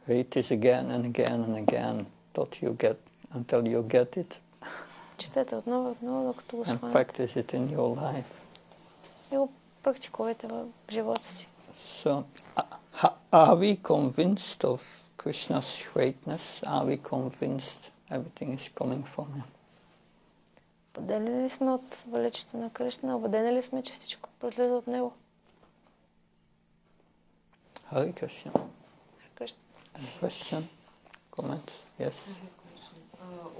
Read this again and again and again until you get it, Четете отново и отново, докато го and схванете practice it in your life. и го практикувайте в живота си. So, are we convinced of Krishna's greatness? Are we convinced everything is coming from him? Убедени ли сме от величието на Кришна? Убедени ли сме, че всичко произлиза от него? Hare Krishna. Кришна. Any question? Comments? Yes?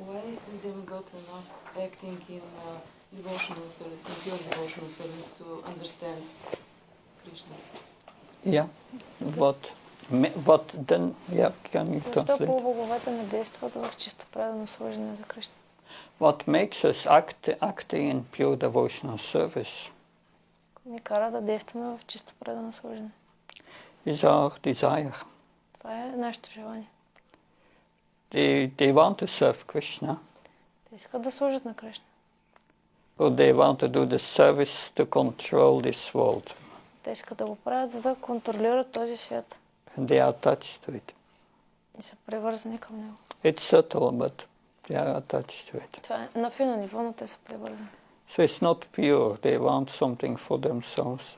Why the demigods are not acting in devotional service, in pure devotional service to understand Krishna? Yeah. What then? Yeah, can you Защо translate? полубоговете не действат в чисто предано служение за Кришна? What makes us acting in pure devotional service Ни кара да действаме в чисто предано служение. is our desire. Това е нашето желание. They want to serve Krishna, Те искат да служат на Кришна. but they want to do the service to control this world. Те искат да го правят, за да контролират този свят. And they are attached to it. И са привързани към него. It's subtle, but they are attached to it. Това е на фино ниво, но те са привързани. So it's not pure. They want something for themselves.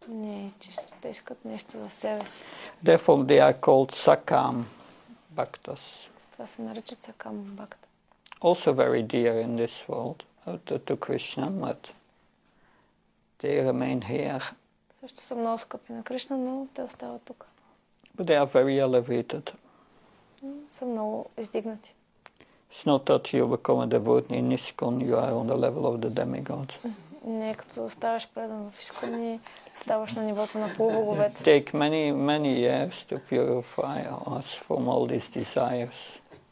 Не е чисто. Те искат нещо за себе си. Therefore, they are called Sakam Bhaktas. С това се наричат Сакам Бхакта. Also very dear in this world to Krishna, but they remain here. Също са много скъпи на Кришна, но те остават тук. But they are very elevated. Са много издигнати. It's not that you become a devotee in ISKCON, you are on the level of the demigods. Не е като ставаш предан в Искон и ставаш на нивото на полубоговете. Take many years to purify us from all these desires.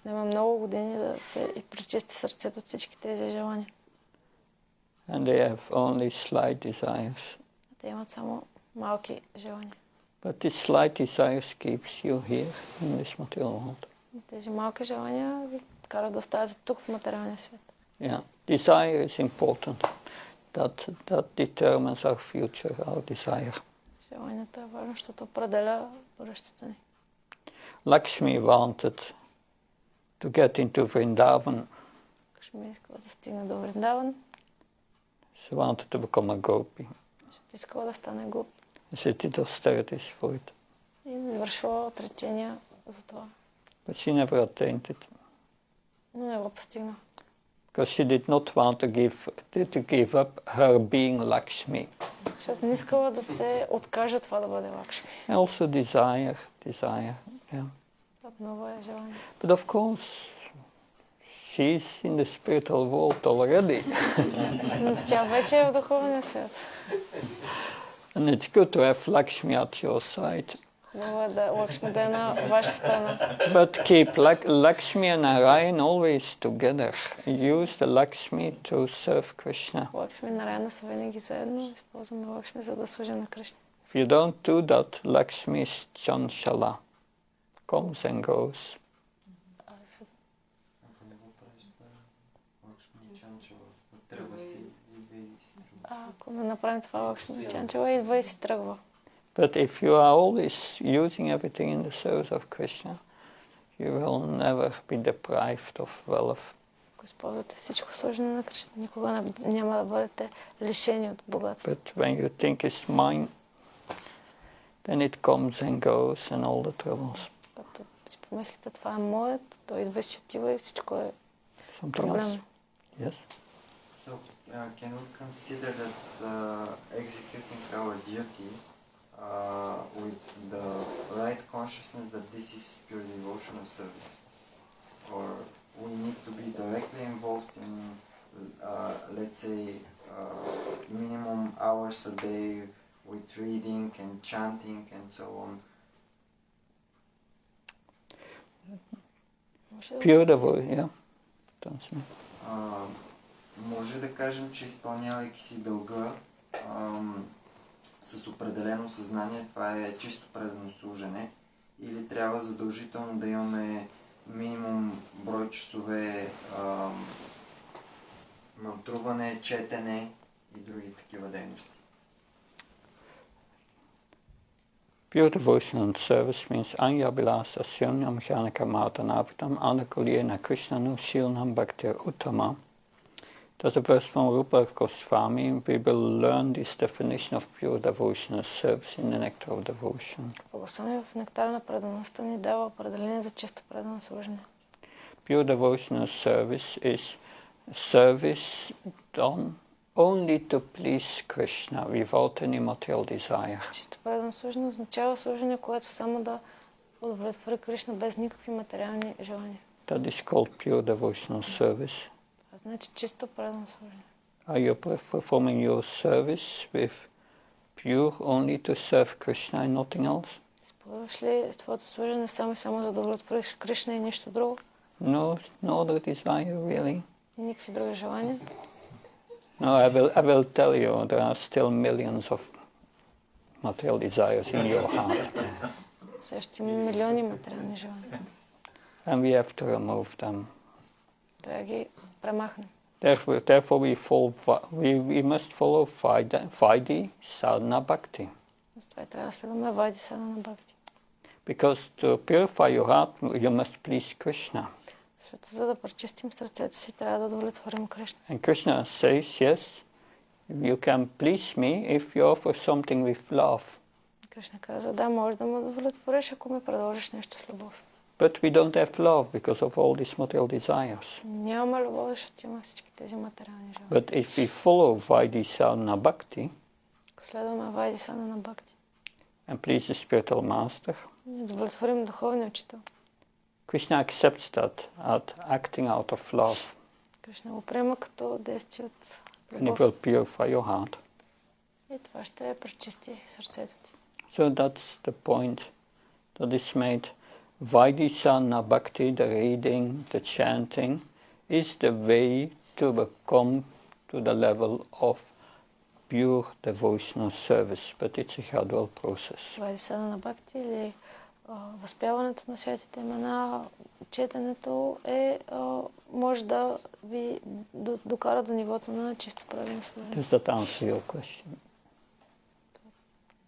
Няма много години да се пречисти сърцето от всички тези желания. And they have only slight desires. Те имат само малки желания. But these slight desires keeps you here in this material world. Тези малки желания ви карат да оставате тук в материалния свет. Yeah, desire is important. That determines our future, our desire. Желанието е важно, защото определя бъдещето ни. Lakshmi wanted to get into Vrindavan. Лакшми искала да стигне до Вриндаван, She wanted to become a gopi. защото искала да стане гоп. She did austerities for it. И извършила отречения за това. But she never attained it. Но не го постигна. Because she did not want to give up her being Lakshmi. Защото не искала да се откаже от това да бъде Лакшми. And also desire, yeah. Това много е желание. But of course, she's in the spiritual world already. Но тя вече е в духовния свят. And it's good to have Lakshmi at your side. Хубаво е да Лакшми да е на ваша страна. But keep Lakshmi and Narayan always together. Use the Lakshmi to serve Krishna. Лакшми и Нараяна са винаги заедно. Използваме Лакшми, за да служим на Кришна. If you don't do that, Lakshmi is chanchala. Comes and goes. Ако не направим това, Лакшми Чанчала идва и си тръгва. But if you are always using everything in the service of Krishna, you will never be deprived of wealth. Ако използвате всичко служене на Кришна, никога няма да бъдете лишени от богатство. But when you think it's mine, then it comes and goes and all the troubles. Като си помислите, това е моят, той идва и си отива и всичко е Something проблемно. else? Yes? So, can we consider that executing our duty with the right consciousness that this is pure devotional service? Or we need to be directly involved in, let's say, minimum hours a day with reading and chanting and so on? Pure devotion, yeah. That's me. може да кажем, че изпълнявайки си дълга с определено съзнание, това е чисто предано служене, или трябва задължително да имаме минимум брой часове мантруване, четене и други такива дейности? Pure devotional service means Anyabhilasa Syonyam Jnanaka Martanavitam Anakuliyena Krishnanu Shilnam Bhaktir Uttama. There's a verse from Rupa Goswami. We will learn this definition of pure devotional service in the Nectar of Devotion. Госвами в нектара на предаността ни дава определение за чисто предано служене. Pure devotional service is service done only to please Krishna without any material desire. Чисто предано служене означава служене, което само да удовлетвори Кришна без никакви материални желания. That is called pure devotional service. Това значи чисто предано служене. Are you performing your service with pure only to serve Krishna and nothing else? Използваш ли твоето служене само и само за да удовлетвориш Кришна и нищо друго? No other desire really. Никакви други желания? No, I will tell you, there are still millions of material desires in your heart. Все ще има милиони материални желания. And we have to remove them. Трябва да ги премахнем. Therefore we must follow Vaidhi Sadhana Bhakti. Затова трябва да следваме Вайди Садана Бхакти. Because to purify your heart, you must please Krishna. Защото за да пречистим сърцето си, трябва да удовлетворим Кришна. And Krishna says, yes, you can please me if you offer something with love. Кришна казва, да, можеш да ме удовлетвориш, ако ми предложиш нещо с любов. But we don't have love because of all these material desires. Нямаме любов, защото има всички тези материални желания. But if we follow Vaidhi Sadhana Bhakti, Ако следваме Вайди Садана Бхакти and please the spiritual master, и удовлетворим духовния учител, Krishna accepts that at acting out of love, Кришна го приема като действие от and it любов. will purify your heart. И това ще пречисти сърцето ти. So that's the point that is made. Vaidhi Sadhana Bhakti, the reading, the chanting, is the way to become to the level of pure devotional service, but it's a gradual process. Вайди Садана Бхакти или възпяването на святите имена, четенето може да ви докара до нивото на чисто правилно служение. Does that answer your question?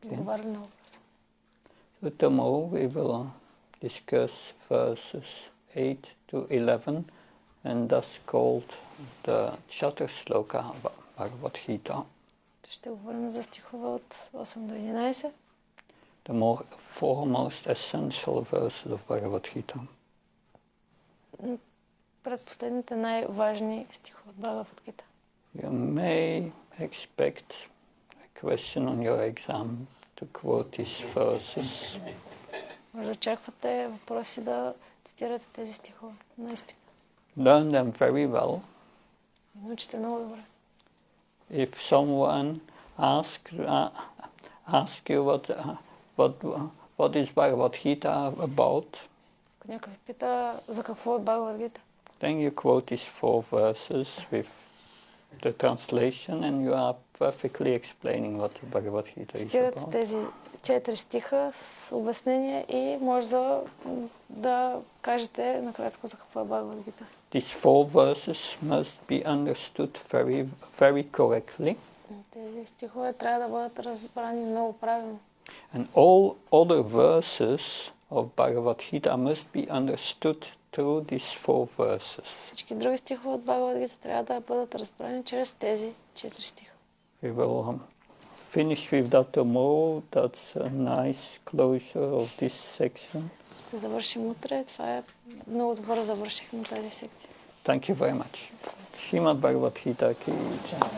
Отговаря на въпроса. So tomorrow we will discuss verses 8 to 11, and that's called the Chatur Sloka Bhagavad-gita. Ще говорим за стихове от 8 до 11. The foremost essential verses of Bhagavad-gita. Предпоследните най-важни стихове от Бхагавад-гита. You may expect a question on your exam to quote these verses. Може да очаквате въпроси да цитирате тези стихове на изпита. Learn them very well. Научите много добре. If someone asks you what is Bhagavad-gita about, Ако някой ви пита за какво е Бхагавад-гита, then you quote these 4 verses with the translation and you are perfectly explaining what the Bhagavad-gita is цитирате about. тези 4 стиха с обяснение и може да кажете накратко за какво е Бхагавад-гита. These 4 verses must be understood very, very correctly. Тези стихове трябва да бъдат разбрани много правилно. And all other verses of Bhagavad-gita must be understood through these 4 verses. Всички други стихове от Бхагавад-гита трябва да бъдат разбрани чрез тези 4 стиха. We will finish with that tomorrow. That's a nice closure of this section. Ще завършим утре. Това е много добър завърших на тази секция. Thank you very much. Srimad Bhagavad-gita ki jai.